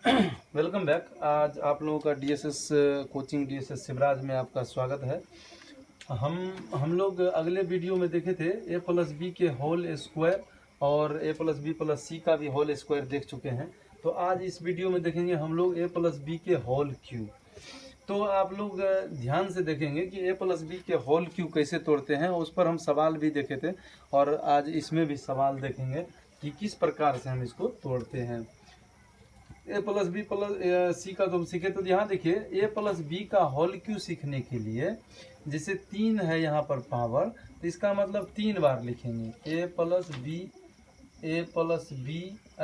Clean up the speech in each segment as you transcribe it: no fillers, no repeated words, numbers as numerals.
Welcome back. आज आप लोगों का डीएसएस कोचिंग डीएसएस शिवराज में आपका स्वागत है। हम लोग अगले वीडियो में देखे थे a प्लस बी के होल स्क्वायर और a प्लस बी प्लस सी का भी होल स्क्वायर देख चुके हैं। तो आज इस वीडियो में देखेंगे हम लोग a प्लस बी के होल क्यूब। तो आप लोग ध्यान से देखेंगे कि a प्लस बी के होल क्यूब कैसे तोड़ते हैं, उस पर हम सवाल भी देखे थे और आज इसमें भी सवाल देखेंगे कि किस प्रकार से हम इसको तोड़ते हैं। ए प्लस बी प्लस सी का तो सीखे। तो यहाँ देखिए ए प्लस बी का होल क्यू सीखने के लिए जैसे 3 है यहाँ पर पावर, तो इसका मतलब 3 बार लिखेंगे ए प्लस बी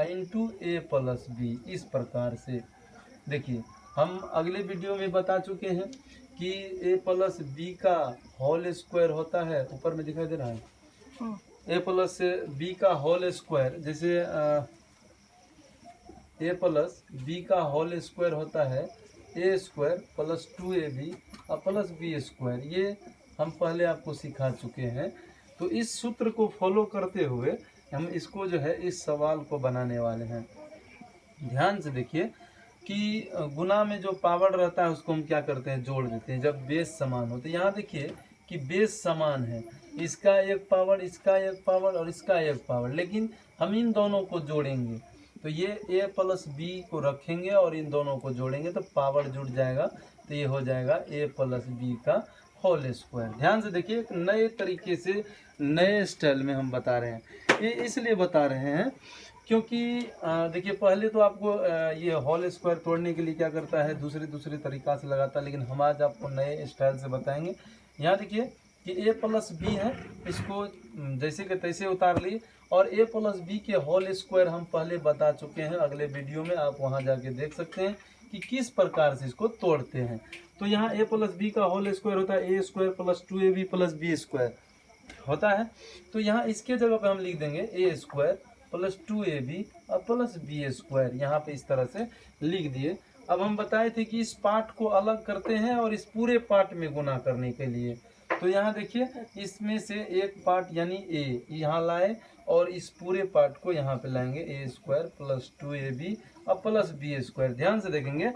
इंटू ए प्लस बी। इस प्रकार से देखिए हम अगले वीडियो में बता चुके हैं कि ए प्लस बी का होल स्क्वायर होता है, ऊपर में दिखाई दे रहा है ए प्लस बी का होल स्क्वायर। जैसे ए प्लस बी का होल स्क्वायर होता है ए स्क्वायर प्लस 2ab और प्लस बी स्क्वायर। ये हम पहले आपको सिखा चुके हैं। तो इस सूत्र को फॉलो करते हुए हम इसको जो है इस सवाल को बनाने वाले हैं। ध्यान से देखिए कि गुना में जो पावर रहता है उसको हम क्या करते हैं, जोड़ देते हैं जब बेस समान हो। तो यहाँ देखिए कि बेस समान है, इसका एक पावर, इसका एक पावर और इसका एक पावर, लेकिन हम इन दोनों को जोड़ेंगे। तो ये a प्लस बी को रखेंगे और इन दोनों को जोड़ेंगे तो पावर जुड़ जाएगा। तो ये हो जाएगा a प्लस बी का होल स्क्वायर। ध्यान से देखिए एक नए तरीके से नए स्टाइल में हम बता रहे हैं। ये इसलिए बता रहे हैं क्योंकि देखिए पहले तो आपको ये होल स्क्वायर तोड़ने के लिए क्या करता है, दूसरे तरीका से लगाता है, लेकिन हम आज आपको नए स्टाइल से बताएंगे। यहाँ देखिए कि a प्लस बी है, इसको जैसे कि तैसे उतार लिए और a प्लस बी के होल स्क्वायर हम पहले बता चुके हैं अगले वीडियो में, आप वहां जाके देख सकते हैं कि किस प्रकार से इसको तोड़ते हैं। तो यहाँ a प्लस बी का होल स्क्वायर होता है a square plus 2ab plus B square होता है। तो यहाँ इसके जगह पे हम लिख देंगे a स्क्वायर प्लस 2ab और प्लस बी स्क्वायर, यहाँ पे इस तरह से लिख दिए। अब हम बताए थे कि इस पार्ट को अलग करते हैं और इस पूरे पार्ट में गुना करने के लिए। तो यहाँ देखिए इसमें से एक पार्ट यानी a यहाँ लाए और इस पूरे पार्ट को यहाँ पे लाएंगे a स्क्वायर प्लस 2ab और प्लस बी स्क्वायर। ध्यान से देखेंगे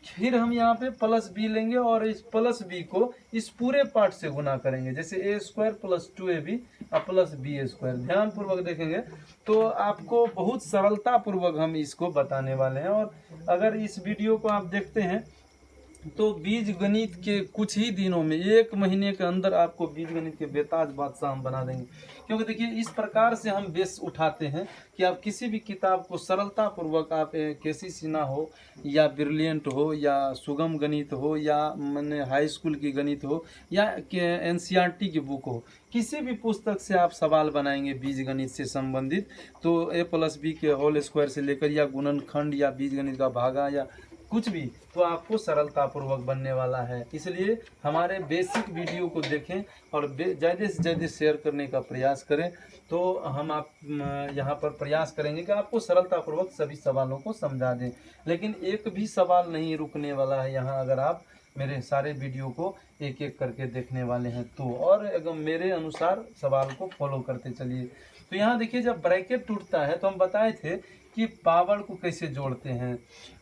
फिर हम यहाँ पे प्लस b लेंगे और इस प्लस b को इस पूरे पार्ट से गुना करेंगे, जैसे a स्क्वायर प्लस 2ab और प्लस बी स्क्वायर। ध्यान पूर्वक देखेंगे तो आपको बहुत सरलता पूर्वक हम इसको बताने वाले हैं। और अगर इस वीडियो को आप देखते हैं तो बीज गणित के कुछ ही दिनों में, 1 महीने के अंदर आपको बीज गणित के बेताज बादशाह हम बना देंगे। क्योंकि देखिए इस प्रकार से हम बेस उठाते हैं कि आप किसी भी किताब को सरलता पूर्वक, आप केसी सिन्हा हो या ब्रिलियंट हो या सुगम गणित हो या मैंने हाई स्कूल की गणित हो या एनसीईआरटी की बुक हो, किसी भी पुस्तक से आप सवाल बनाएंगे बीज गणित से संबंधित, तो a प्लस बी के होल स्क्वायर से लेकर या गुणनखंड या बीज गणित का भागा या कुछ भी, तो आपको सरलता पूर्वक बनने वाला है। इसलिए हमारे बेसिक वीडियो को देखें और ज़्यादा से ज़्यादा शेयर करने का प्रयास करें। तो हम आप यहाँ पर प्रयास करेंगे कि आपको सरलता पूर्वक सभी सवालों को समझा दें। लेकिन एक भी सवाल नहीं रुकने वाला है यहाँ, अगर आप मेरे सारे वीडियो को एक एक करके देखने वाले हैं तो, और अगर मेरे अनुसार सवाल को फॉलो करते चलिए। तो यहाँ देखिए जब ब्रैकेट टूटता है तो हम बताए थे कि पावर को कैसे जोड़ते हैं।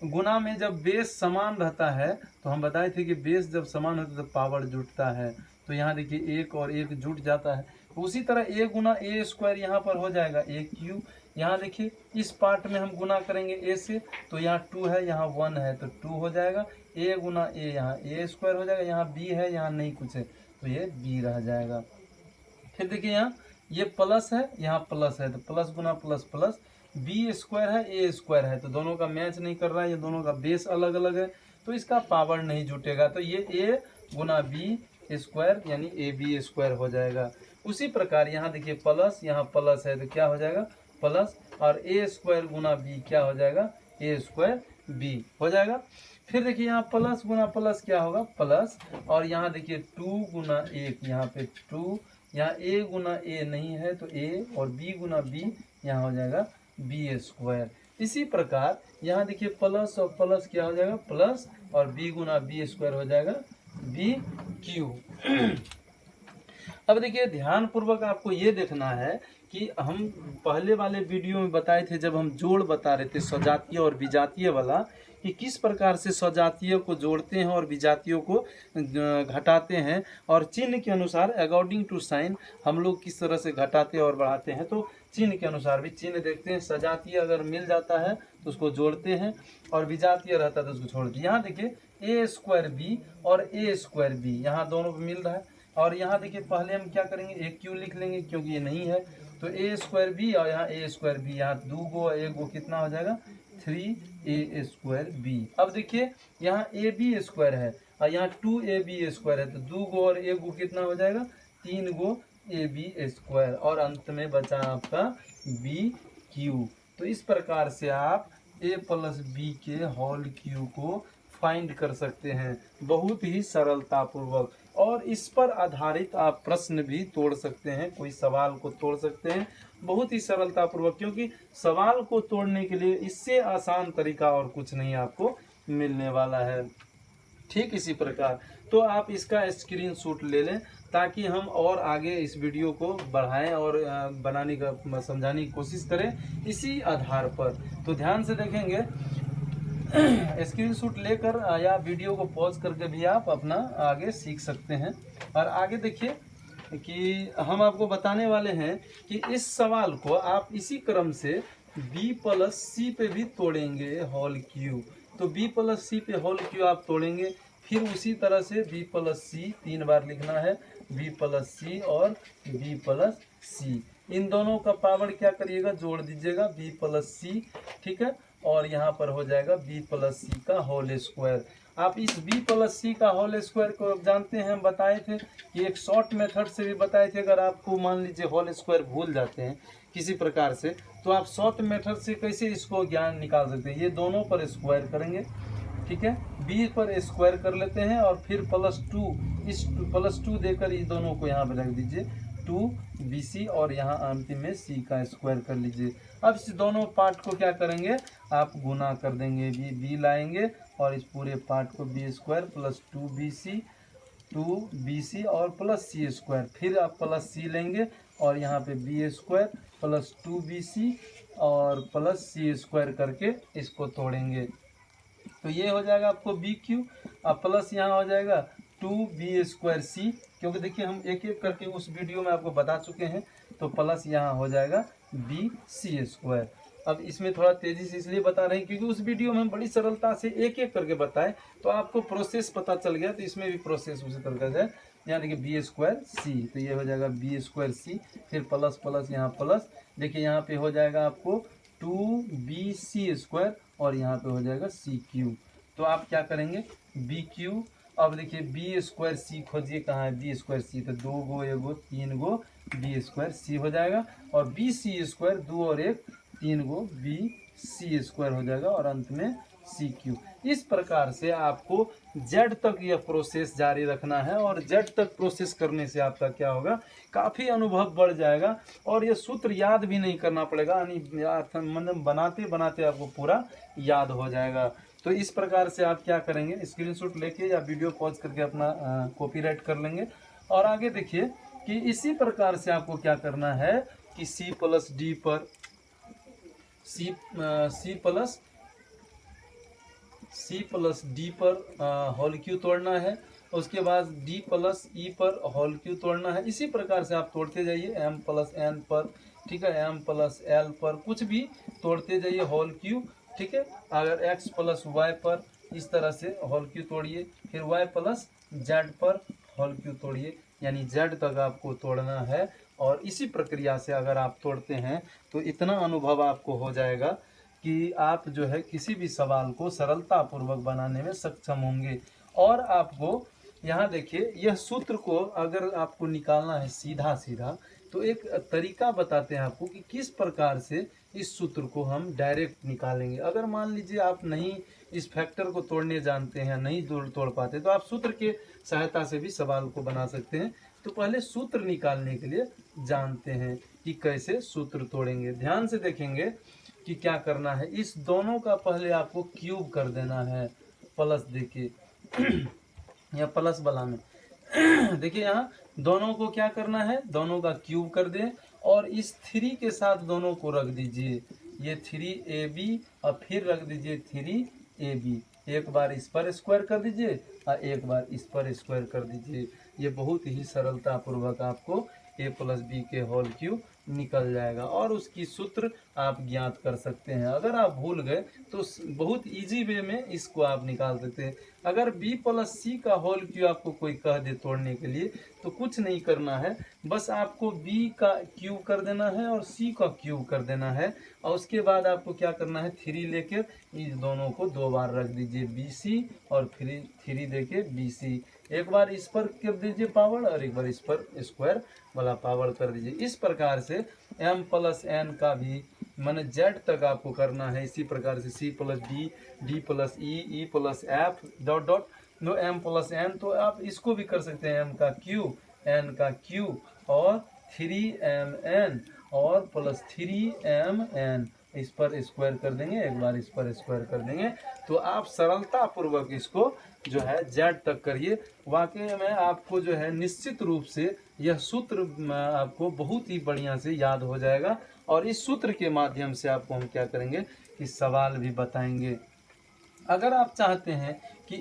गुना में जब बेस समान रहता है तो हम बताए थे कि बेस जब समान होता है तो पावर जुटता है। तो यहाँ देखिए 1 और 1 जुट जाता है। उसी तरह a गुना a स्क्वायर यहाँ पर हो जाएगा a क्यूब। यहाँ देखिए इस पार्ट में हम गुना करेंगे a से, तो यहाँ 2 है यहाँ 1 है तो 2 हो जाएगा। a गुना a यहाँ a स्क्वायर हो जाएगा, यहाँ b है यहाँ नहीं कुछ है तो ये b रह जाएगा। फिर देखिए यहाँ ये प्लस है यहाँ प्लस है तो प्लस गुना प्लस प्लस, बी स्क्वायर है ए स्क्वायर है तो दोनों का मैच नहीं कर रहा है, ये दोनों का बेस अलग अलग है तो इसका पावर नहीं जुटेगा। तो ये ए गुना बी स्क्वायर यानी ए बी स्क्वायर हो जाएगा। उसी प्रकार यहाँ देखिए प्लस यहाँ प्लस है तो क्या हो जाएगा प्लस, और ए स्क्वायर गुना बी क्या हो जाएगा ए स्क्वायर बी हो जाएगा। फिर देखिए यहाँ प्लस गुना प्लस क्या होगा प्लस, और यहाँ देखिए 2 गुना 1 यहाँ पे 2, यहाँ a गुना a नहीं है तो a, और b गुना b यहाँ हो जाएगा b स्क्वायर। इसी प्रकार यहाँ देखिए प्लस और प्लस क्या हो जाएगा प्लस, और b गुना b स्क्वायर हो जाएगा b क्यूब। अब देखिए ध्यान पूर्वक आपको ये देखना है कि हम पहले वाले वीडियो में बताए थे, जब हम जोड़ बता रहे थे सजातीय और विजातीय वाला, कि किस प्रकार से सजातीय को जोड़ते हैं और विजातीयों को घटाते हैं, और चिन्ह के अनुसार अकॉर्डिंग टू साइन हम लोग किस तरह से घटाते और बढ़ाते हैं। तो चिन्ह के अनुसार भी चिन्ह देखते हैं, सजातीय अगर मिल जाता है तो उसको जोड़ते हैं, और विजातीय रहता है तो उसको छोड़ते हैं। यहाँ देखिए ए स्क्वायर बी और ए स्क्वायर बी यहाँ दोनों पे मिल रहा है, और यहाँ देखिए पहले हम क्या करेंगे, ए क्यू लिख लेंगे क्योंकि ये नहीं है, तो ए स्क्वायर बी और यहाँ ए स्क्वायर बी, यहाँ 2 गो 1 गो कितना हो जाएगा 3a स्क्वायर बी। अब देखिए यहाँ ए बी स्क्वायर है और यहाँ 2ab स्क्वायर है, तो 2 गो और 1 गो कितना हो जाएगा 3 गो ab स्क्वायर, और अंत में बचा आपका बी क्यू। तो इस प्रकार से आप a प्लस बी के होल क्यू को फाइंड कर सकते हैं बहुत ही सरलतापूर्वक, और इस पर आधारित आप प्रश्न भी तोड़ सकते हैं, कोई सवाल को तोड़ सकते हैं बहुत ही सरलतापूर्वक, क्योंकि सवाल को तोड़ने के लिए इससे आसान तरीका और कुछ नहीं आपको मिलने वाला है। ठीक इसी प्रकार तो आप इसका स्क्रीनशॉट ले लें ताकि हम और आगे इस वीडियो को बढ़ाएं और बनाने का समझाने की कोशिश करें इसी आधार पर। तो ध्यान से देखेंगे, स्क्रीनशॉट लेकर या वीडियो को पॉज करके भी आप अपना आगे सीख सकते हैं। और आगे देखिए कि हम आपको बताने वाले हैं कि इस सवाल को आप इसी क्रम से b प्लस सी पे भी तोड़ेंगे होल क्यू। तो b प्लस सी पे होल क्यू आप तोड़ेंगे, फिर उसी तरह से b प्लस सी 3 बार लिखना है, b प्लस सी और b प्लस सी, इन दोनों का पावर क्या करिएगा जोड़ दीजिएगा b प्लस सी, ठीक है, और यहाँ पर हो जाएगा b प्लस सी का होल स्क्वायर। आप इस b प्लस सी का होल स्क्वायर को जानते हैं, हम बताए थे कि एक शॉर्ट मेथड से भी बताए थे। अगर आपको मान लीजिए होल स्क्वायर भूल जाते हैं किसी प्रकार से, तो आप शॉर्ट मेथड से कैसे इसको ज्ञान निकाल सकते हैं, ये दोनों पर स्क्वायर करेंगे, ठीक है, b पर स्क्वायर कर लेते हैं और फिर +2, इस +2 देकर इस दोनों को यहाँ पर रख दीजिए 2bc, और यहाँ अंतिम में c का स्क्वायर कर लीजिए। अब इस दोनों पार्ट को क्या करेंगे, आप गुना कर देंगे, b लाएंगे और इस पूरे पार्ट को b स्क्वायर प्लस 2bc और प्लस c स्क्वायर, फिर आप प्लस c लेंगे और यहाँ पे b स्क्वायर प्लस 2bc और प्लस c स्क्वायर करके इसको तोड़ेंगे। तो ये हो जाएगा आपको बी क्यू, अब प्लस यहाँ हो जाएगा 2b स्क्वायर सी, क्योंकि देखिए हम एक एक करके उस वीडियो में आपको बता चुके हैं, तो प्लस यहाँ हो जाएगा बी सी स्क्वायर। अब इसमें थोड़ा तेजी से इसलिए बता रहे हैं क्योंकि उस वीडियो में हम बड़ी सरलता से एक एक करके बताए, तो आपको प्रोसेस पता चल गया, तो इसमें भी प्रोसेस उसी तरह से, यहाँ देखिए बी स्क्वायर सी, तो ये हो जाएगा बी स्क्वायर सी, फिर प्लस प्लस यहाँ प्लस, देखिए यहाँ पे हो जाएगा आपको 2bc स्क्वायर और यहाँ पे हो जाएगा सी क्यू। तो आप क्या करेंगे बी क्यू, अब देखिए बी स्क्वायर सी खोजिए, कहाँ है बी स्क्वायर सी, तो 2 गो 1 गो 3 गो बी स्क्वायर सी हो जाएगा, और बी सी स्क्वायर 2 और 1 3 गो बी सी स्क्वायर हो जाएगा, और अंत में सी क्यू। इस प्रकार से आपको जेड तक यह प्रोसेस जारी रखना है, और जेड तक प्रोसेस करने से आपका क्या होगा, काफ़ी अनुभव बढ़ जाएगा और ये सूत्र याद भी नहीं करना पड़ेगा, मतलब बनाते बनाते आपको पूरा याद हो जाएगा। तो इस प्रकार से आप क्या करेंगे, स्क्रीनशॉट लेके या वीडियो पॉज करके अपना कॉपीराइट कर लेंगे। और आगे देखिए कि इसी प्रकार से आपको क्या करना है कि सी प्लस डी पर सी प्लस डी पर होल क्यू तोड़ना है, उसके बाद डी प्लस ई पर होल क्यू तोड़ना है। इसी प्रकार से आप तोड़ते जाइए एम प्लस एन पर, ठीक है, एम प्लस एल पर, कुछ भी तोड़ते जाइए होल क्यू, ठीक है। अगर एक्स प्लस वाई पर इस तरह से होल क्यू तोड़िए, फिर वाई प्लस जेड पर होल क्यू तोड़िए, यानी जेड तक आपको तोड़ना है। और इसी प्रक्रिया से अगर आप तोड़ते हैं तो इतना अनुभव आपको हो जाएगा कि आप जो है किसी भी सवाल को सरलतापूर्वक बनाने में सक्षम होंगे। और आपको यहाँ देखिए यह सूत्र को अगर आपको निकालना है सीधा सीधा, तो एक तरीका बताते हैं आपको कि किस प्रकार से इस सूत्र को हम डायरेक्ट निकालेंगे। अगर मान लीजिए आप नहीं इस फैक्टर को तोड़ने जानते हैं, नहीं तोड़ पाते, तो आप सूत्र के सहायता से भी सवाल को बना सकते हैं। तो पहले सूत्र निकालने के लिए जानते हैं कि कैसे सूत्र तोड़ेंगे। ध्यान से देखेंगे कि क्या करना है, इस दोनों का पहले आपको क्यूब कर देना है, प्लस देखिए या प्लस वाला में देखिए यहाँ दोनों को क्या करना है, दोनों का क्यूब कर दें और इस 3 के साथ दोनों को रख दीजिए, ये 3ab और फिर रख दीजिए 3ab। एक बार इस पर स्क्वायर कर दीजिए और एक बार इस पर स्क्वायर कर दीजिए। ये बहुत ही सरलता पूर्वक आपको a प्लस बी के होल क्यूब निकल जाएगा और उसकी सूत्र आप ज्ञात कर सकते हैं। अगर आप भूल गए तो बहुत इजी वे में इसको आप निकाल सकते हैं। अगर b प्लस सी का होल क्यूब आपको कोई कह दे तोड़ने के लिए तो कुछ नहीं करना है, बस आपको b का क्यूब कर देना है और c का क्यूब कर देना है और उसके बाद आपको क्या करना है, 3 लेकर इस दोनों को 2 बार रख दीजिए bc और फिर 3 देके bc। एक बार इस पर कर दीजिए पावर और एक बार इस पर स्क्वायर वाला पावर कर दीजिए। इस प्रकार से m प्लस n का भी माने z तक आपको करना है। इसी प्रकार से c plus d, d plus e plus f dot dot नो m प्लस n। तो आप इसको भी कर सकते हैं, m का क्यूब, n का क्यूब और 3mn और प्लस 3mn, इस पर स्क्वायर कर देंगे, एक बार इस पर स्क्वायर कर देंगे। तो आप सरलता पूर्वक इसको जो है z तक करिए। वाकई में आपको जो है निश्चित रूप से यह सूत्र आपको बहुत ही बढ़िया से याद हो जाएगा और इस सूत्र के माध्यम से आपको हम क्या करेंगे कि सवाल भी बताएंगे। अगर आप चाहते हैं कि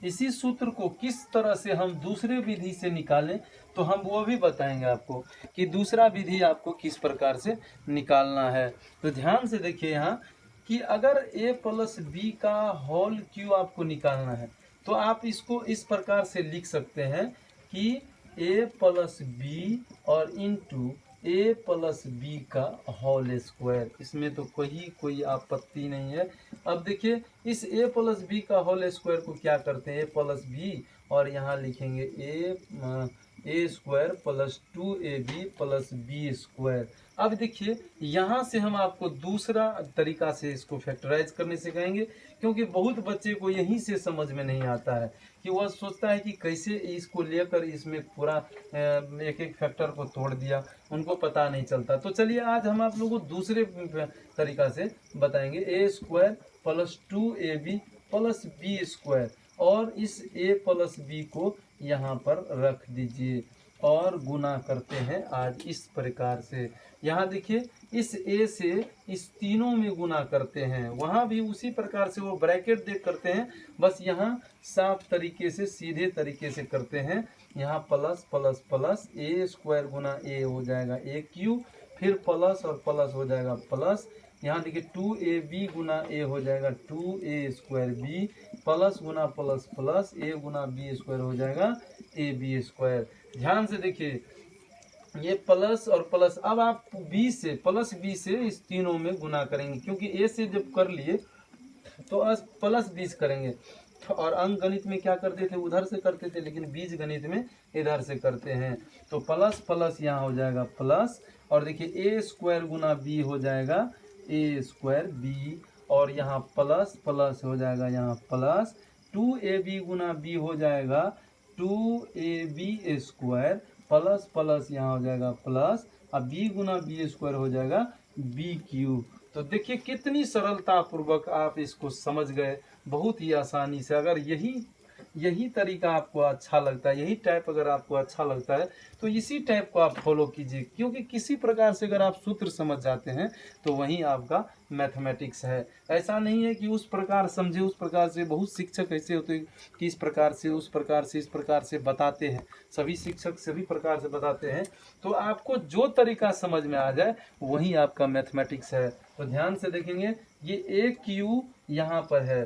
इसी सूत्र को किस तरह से हम दूसरे विधि से निकालें तो हम वो भी बताएंगे आपको कि दूसरा विधि आपको किस प्रकार से निकालना है। तो ध्यान से देखिए यहाँ कि अगर a प्लस बी का होल क्यूब आपको निकालना है तो आप इसको इस प्रकार से लिख सकते हैं कि a प्लस बी और इंटू a प्लस बी का होल स्क्वायर। इसमें तो कोई आपत्ति नहीं है। अब देखिए इस a प्लस बी का होल स्क्वायर को क्या करते हैं, a प्लस बी और यहाँ लिखेंगे a square plus 2ab plus B square. अब देखिए यहाँ से हम आपको दूसरा तरीका से इसको फैक्टराइज करने सिखाएंगे, क्योंकि बहुत बच्चे को यहीं से समझ में नहीं आता है कि वह सोचता है कि कैसे इसको लेकर इसमें पूरा एक एक फैक्टर को तोड़ दिया, उनको पता नहीं चलता। तो चलिए आज हम आप लोगों को दूसरे तरीका से बताएंगे, a square plus 2ab plus B square और इस a प्लस बी को यहाँ पर रख दीजिए और गुना करते हैं आज इस प्रकार से। यहाँ देखिए इस a से इस तीनों में गुना करते हैं, वहाँ भी उसी प्रकार से वो ब्रैकेट देख करते हैं, बस यहाँ साफ तरीके से सीधे तरीके से करते हैं। यहाँ plus plus plus a square Guna a हो जाएगा a क्यूब, फिर प्लस और प्लस हो जाएगा प्लस। यहाँ देखिए 2ab गुना a हो जाएगा 2a square b, plus Guna plus plus a Guna b square हो जाएगा ab स्क्वायर। ध्यान से देखिए ये प्लस और प्लस, अब आप b से प्लस b से इस तीनों में गुना करेंगे, क्योंकि a से जब कर लिए तो प्लस 20 करेंगे और अंक गणित में क्या करते थे, उधर से करते थे, लेकिन बीज गणित में इधर से करते हैं। तो प्लस प्लस यहाँ हो जाएगा प्लस और देखिए a स्क्वायर गुना b हो जाएगा a स्क्वायर b और यहाँ प्लस प्लस हो जाएगा यहाँ प्लस 2ab गुना b हो जाएगा 2ab स्क्वायर प्लस प्लस यहाँ हो जाएगा प्लस और b गुना b स्क्वायर हो जाएगा b क्यूब। तो देखिए कितनी सरलता पूर्वक आप इसको समझ गए, बहुत ही आसानी से। अगर यही तरीका आपको अच्छा लगता है, यही टाइप अगर आपको अच्छा लगता है तो इसी टाइप को आप फॉलो कीजिए, क्योंकि किसी प्रकार से अगर आप सूत्र समझ जाते हैं तो वही आपका मैथमेटिक्स है। ऐसा नहीं है कि उस प्रकार समझे, उस प्रकार से बहुत शिक्षक ऐसे होते हैं कि इस प्रकार से उस प्रकार से इस प्रकार से बताते हैं, सभी शिक्षक सभी प्रकार से बताते हैं। तो आपको जो तरीका समझ में आ जाए वही आपका मैथमेटिक्स है। तो ध्यान से देखेंगे ये a क्यूब यहाँ पर है,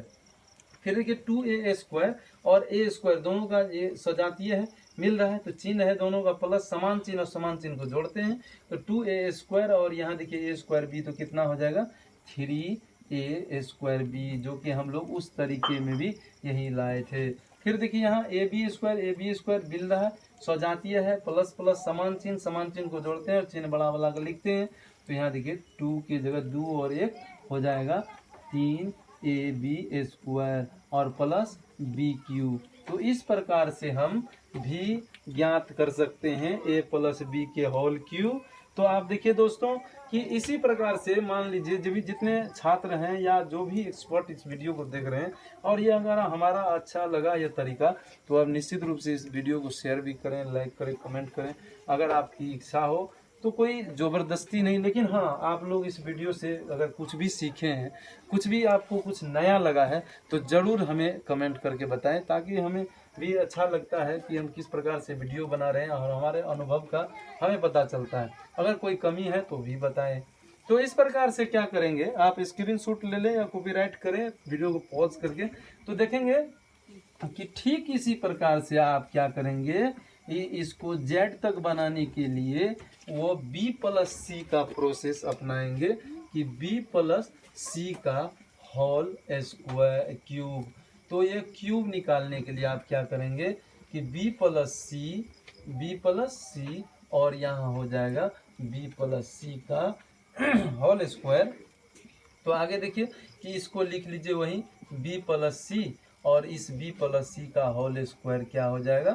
फिर देखिए 2a स्क्वायर और a स्क्वायर दोनों का ये सजातीय है, मिल रहा है तो चिन्ह है दोनों का प्लस, समान चिन्ह और समान चिन्ह को जोड़ते हैं तो 2a स्क्वायर और यहाँ देखिए a स्क्वायर b, तो कितना हो जाएगा 3a स्क्वायर b, जो कि हम लोग उस तरीके में भी यही लाए थे। फिर देखिए यहाँ ab स्क्वायर मिल रहा है, सजातीय है, प्लस प्लस समान चिन्ह को जोड़ते हैं और चिन्ह बड़ा वाला का लिखते हैं। तो यहाँ देखिए 2 की जगह 2 और 1 हो जाएगा 3ab स्क्वायर और प्लस b क्यूब। तो इस प्रकार से हम भी ज्ञात कर सकते हैं a प्लस b के होल क्यूब। तो आप देखिए दोस्तों कि इसी प्रकार से मान लीजिए जो भी जितने छात्र हैं या जो भी एक्सपर्ट इस वीडियो को देख रहे हैं और ये अगर हमारा अच्छा लगा यह तरीका तो आप निश्चित रूप से इस वीडियो को शेयर भी करें, लाइक करें, कमेंट करें। अगर आपकी इच्छा हो तो कोई ज़बरदस्ती नहीं, लेकिन हाँ आप लोग इस वीडियो से अगर कुछ भी सीखे हैं, कुछ भी आपको कुछ नया लगा है तो ज़रूर हमें कमेंट करके बताएं, ताकि हमें भी अच्छा लगता है कि हम किस प्रकार से वीडियो बना रहे हैं और हमारे अनुभव का हमें पता चलता है। अगर कोई कमी है तो भी बताएं। तो इस प्रकार से क्या करेंगे, आप स्क्रीनशॉट ले लें या कॉपीराइट करें वीडियो को पॉज करके, तो देखेंगे कि ठीक इसी प्रकार से आप क्या करेंगे, इसको जेड तक बनाने के लिए वो बी प्लस सी का प्रोसेस अपनाएंगे कि बी प्लस सी का होल स्क्वायर क्यूब। तो ये क्यूब निकालने के लिए आप क्या करेंगे कि बी प्लस सी और यहाँ हो जाएगा बी प्लस सी का होल स्क्वायर। तो आगे देखिए कि इसको लिख लीजिए वही बी प्लस सी, और इस बी प्लस सी का होल स्क्वायर क्या हो जाएगा,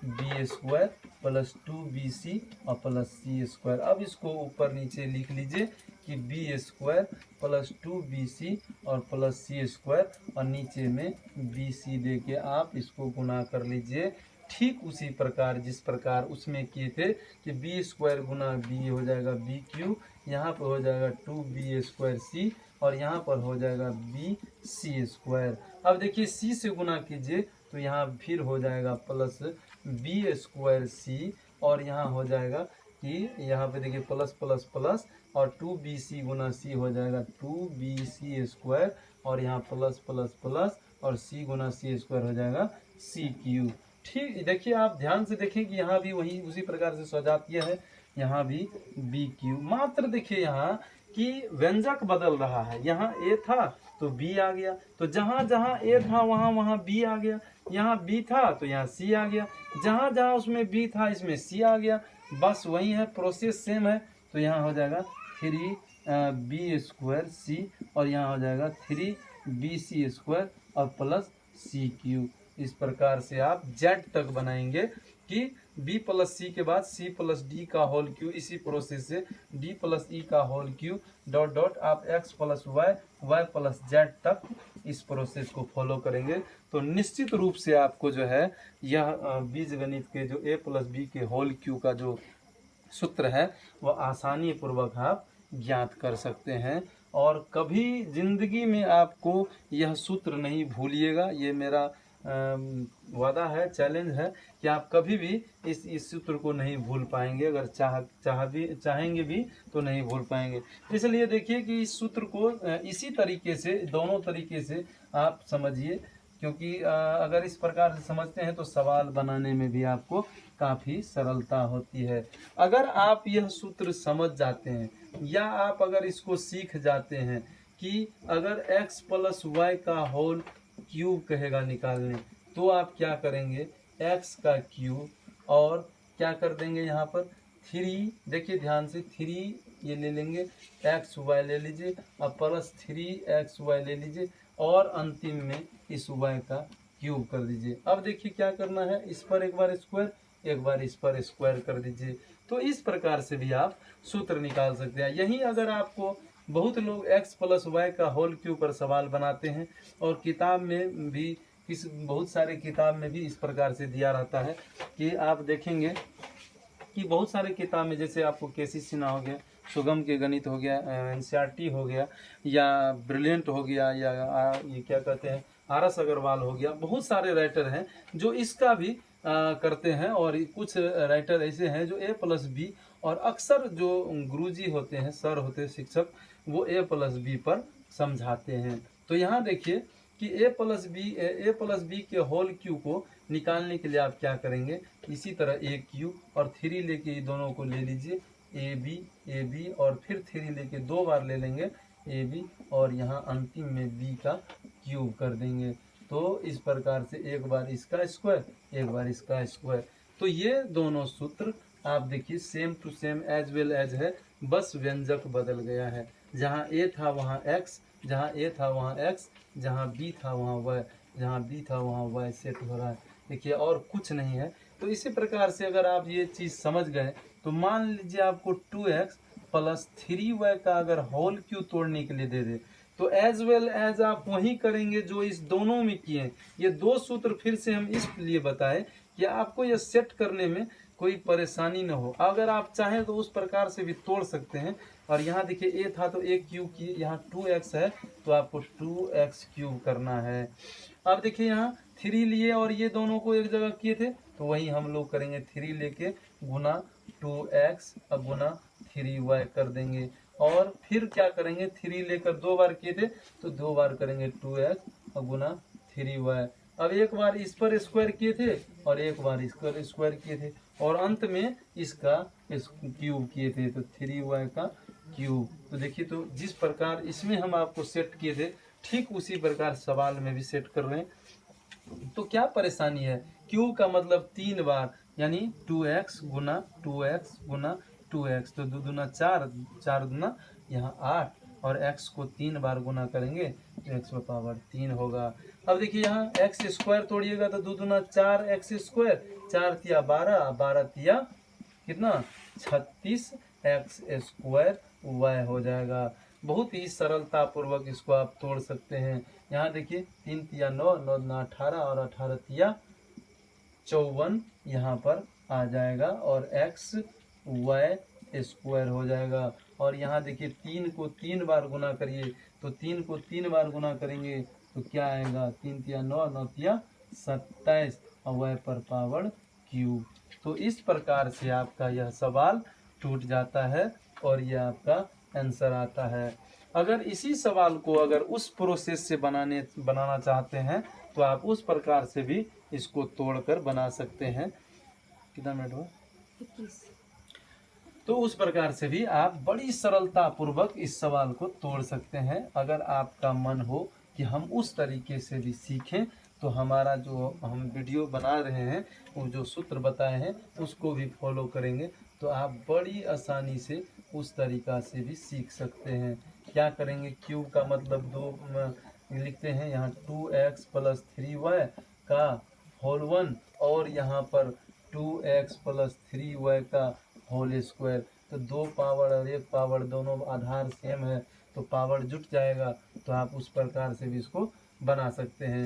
बी स्क्वायर प्लस 2bc और प्लस सी स्क्वायर। अब इसको ऊपर नीचे लिख लीजिए कि बी स्क्वायर प्लस 2bc और प्लस सी स्क्वायर, और नीचे में bc दे के आप इसको गुना कर लीजिए। ठीक उसी प्रकार जिस प्रकार उसमें किए थे कि बी स्क्वायर गुना बी हो जाएगा बी क्यू, यहाँ पर हो जाएगा 2b स्क्वायर सी, और यहाँ पर हो जाएगा बी सी स्क्वायर। अब देखिए सी से गुना कीजिए तो यहाँ फिर हो जाएगा प्लस बी स्क्वायर सी, और यहाँ हो जाएगा कि यहाँ पे देखिए प्लस प्लस प्लस, और 2bc गुना सी हो जाएगा 2bc स्क्वायर, और यहाँ प्लस प्लस प्लस और c गुना सी स्क्वायर हो जाएगा सी क्यू। ठीक देखिए आप ध्यान से देखें कि यहाँ भी वही उसी प्रकार से सजातीय है, यहाँ भी बी क्यू। मात्र देखिए यहाँ कि व्यंजक बदल रहा है, यहाँ ए था तो बी आ गया, तो जहाँ जहाँ ए था वहाँ वहाँ बी आ गया, यहाँ बी था तो यहाँ सी आ गया, जहाँ जहाँ उसमें बी था इसमें सी आ गया, बस वही है, प्रोसेस सेम है। तो यहाँ हो जाएगा 3b स्क्वायर सी, और यहाँ हो जाएगा 3bc स्क्वायर और प्लस सी क्यू। इस प्रकार से आप जेड तक बनाएंगे कि b प्लस सी के बाद c प्लस डी का होल क्यू, इसी प्रोसेस से d प्लस ई का होल क्यू डॉट डॉट आप x plus Y plus Z तक इस प्रोसेस को फॉलो करेंगे। तो निश्चित रूप से आपको जो है यह बीजगणित के जो a प्लस बी के होल क्यू का जो सूत्र है वह आसानी पूर्वक आप ज्ञात कर सकते हैं, और कभी जिंदगी में आपको यह सूत्र नहीं भूलिएगा। ये मेरा वादा है, चैलेंज है कि आप कभी भी इस सूत्र को नहीं भूल पाएंगे। अगर चाहेंगे भी तो नहीं भूल पाएंगे। इसलिए देखिए कि इस सूत्र को इसी तरीके से, दोनों तरीके से आप समझिए, क्योंकि अगर इस प्रकार से समझते हैं तो सवाल बनाने में भी आपको काफ़ी सरलता होती है। अगर आप यह सूत्र समझ जाते हैं, या आप अगर इसको सीख जाते हैं कि अगर x प्लस वाई का होल क्यूब कहेगा निकालने, तो आप क्या करेंगे, x का क्यूब और क्या कर देंगे यहाँ पर 3, देखिए ध्यान से 3 ये ले लेंगे, एक्स वाई ले लीजिए और प्लस 3xy ले लीजिए, और अंतिम में इस y का क्यूब कर दीजिए। अब देखिए क्या करना है, इस पर एक बार स्क्वायर, एक बार इस पर स्क्वायर कर दीजिए। तो इस प्रकार से भी आप सूत्र निकाल सकते हैं। यही अगर आपको बहुत लोग x प्लस वाई का होल क्यूब पर सवाल बनाते हैं, और किताब में भी बहुत सारे किताब में भी इस प्रकार से दिया रहता है कि आप देखेंगे कि बहुत सारे किताब में, जैसे आपको केसी सिन्हा हो गया, सुगम के गणित हो गया, एनसीईआरटी हो गया, या ब्रिलियंट हो गया, या ये क्या कहते हैं आरएस अग्रवाल हो गया, बहुत सारे राइटर हैं जो इसका भी करते हैं। और कुछ राइटर ऐसे हैं जो a प्लस बी, और अक्सर जो गुरुजी होते हैं, सर होते हैं, शिक्षक, वो a प्लस बी पर समझाते हैं। तो यहाँ देखिए कि a प्लस बी के होल क्यू को निकालने के लिए आप क्या करेंगे, इसी तरह a क्यू और 3 लेके दोनों को ले लीजिए, ए बी और फिर 3 लेके 2 बार ले लेंगे ए बी, और यहाँ अंतिम में b का क्यूब कर देंगे। तो इस प्रकार से एक बार इसका स्क्वायर, एक बार इसका स्क्वायर। तो ये दोनों सूत्र आप देखिए same to same as well as है, बस व्यंजक बदल गया है। जहाँ a था वहाँ x, जहाँ a था वहाँ x, जहाँ b था वहाँ y, जहाँ b था वहाँ y सेट हो रहा है। देखिए और कुछ नहीं है। तो इसी प्रकार से अगर आप ये चीज़ समझ गए, तो मान लीजिए आपको 2x प्लस 3y का अगर होल क्यू तोड़ने के लिए दे दे, तो एज वेल एज आप वही करेंगे जो इस दोनों में किए। ये दो सूत्र फिर से हम इसलिए बताए कि आपको यह सेट करने में कोई परेशानी न हो। अगर आप चाहें तो उस प्रकार से भी तोड़ सकते हैं। और यहाँ देखिए ए था तो ए क्यूब की, यहाँ 2x है तो आपको 2x क्यूब करना है। अब देखिए यहाँ 3 लिए और ये दोनों को एक जगह किए थे तो वही हम लोग करेंगे 3 लेके गुना 2x अब गुना 3y कर देंगे। और फिर क्या करेंगे 3 लेकर 2 बार किए थे तो 2 बार करेंगे 2x और गुना 3y। अब एक बार इस पर स्क्वायर किए थे और एक बार इस पर स्क्वायर किए थे और अंत में इसका क्यूब किए थे तो 3y का क्यूब। तो देखिए तो जिस प्रकार इसमें हम आपको सेट किए थे ठीक उसी प्रकार सवाल में भी सेट कर रहे हैं। तो क्या परेशानी है, क्यूब का मतलब 3 बार यानी 2x गुना 2x गुना 2x तो 2 दूना 4, 4 दूना यहाँ 8 और x को 3 बार गुना करेंगे तो x पावर 3 होगा। अब देखिए यहाँ x स्क्वायर तोड़िएगा तो 2 दूना 4 x स्क्वायर, 4 तिया 12, 12 तिया कितना 36 x स्क्वायर y हो जाएगा। बहुत ही सरलता पूर्वक इसको आप तोड़ सकते हैं। यहाँ देखिए 3 तिया 9, 9 दूना 18 और 18 तिया 54 यहाँ पर आ जाएगा और x y स्क्वायर हो जाएगा। और यहाँ देखिए 3 को 3 बार गुना करिए तो 3 को 3 बार गुना करेंगे तो क्या आएगा 3 तिया 9, 9 तिया 27 और y पर पावर क्यूब। तो इस प्रकार से आपका यह सवाल टूट जाता है और यह आपका आंसर आता है। अगर इसी सवाल को अगर उस प्रोसेस से बनाना चाहते हैं तो आप उस प्रकार से भी इसको तोड़कर बना सकते हैं। कितना मिनट हुआ? 21। तो उस प्रकार से भी आप बड़ी सरलता पूर्वक इस सवाल को तोड़ सकते हैं। अगर आपका मन हो कि हम उस तरीके से भी सीखें तो हमारा जो हम वीडियो बना रहे हैं वो जो सूत्र बताए हैं उसको भी फॉलो करेंगे तो आप बड़ी आसानी से उस तरीका से भी सीख सकते हैं। क्या करेंगे, क्यूब का मतलब 2 लिखते हैं, यहाँ 2x प्लस 3y का होल 1 और यहाँ पर 2x प्लस 3y का होल स्क्वायर। तो 2 पावर और 1 पावर दोनों आधार सेम है तो पावर जुट जाएगा। तो आप उस प्रकार से भी इसको बना सकते हैं।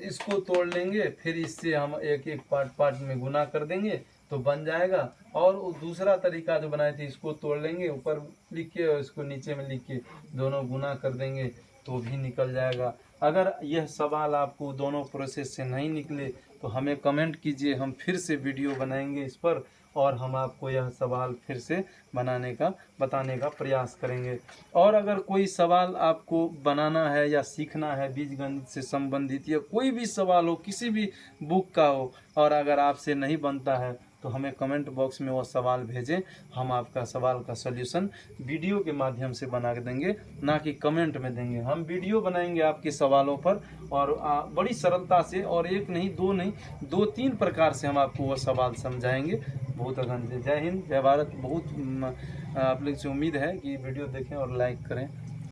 इसको तोड़ लेंगे फिर इससे हम एक एक पार्ट में गुना कर देंगे तो बन जाएगा। और दूसरा तरीका जो बनाए थे इसको तोड़ लेंगे, ऊपर लिख के और इसको नीचे में लिख के दोनों गुना कर देंगे तो भी निकल जाएगा। अगर यह सवाल आपको दोनों प्रोसेस से नहीं निकले तो हमें कमेंट कीजिए, हम फिर से वीडियो बनाएंगे इस पर और हम आपको यह सवाल फिर से बताने का प्रयास करेंगे। और अगर कोई सवाल आपको बनाना है या सीखना है बीजगणित से संबंधित या कोई भी सवाल हो किसी भी बुक का हो और अगर आपसे नहीं बनता है तो हमें कमेंट बॉक्स में वो सवाल भेजें, हम आपका सवाल का सल्यूशन वीडियो के माध्यम से बना के देंगे, ना कि कमेंट में देंगे। हम वीडियो बनाएंगे आपके सवालों पर और बड़ी सरलता से और एक नहीं दो नहीं 2-3 प्रकार से हम आपको वो सवाल समझाएंगे। बहुत अगन से जय हिंद जय भारत। बहुत आप लोग से उम्मीद है कि वीडियो देखें और लाइक करें।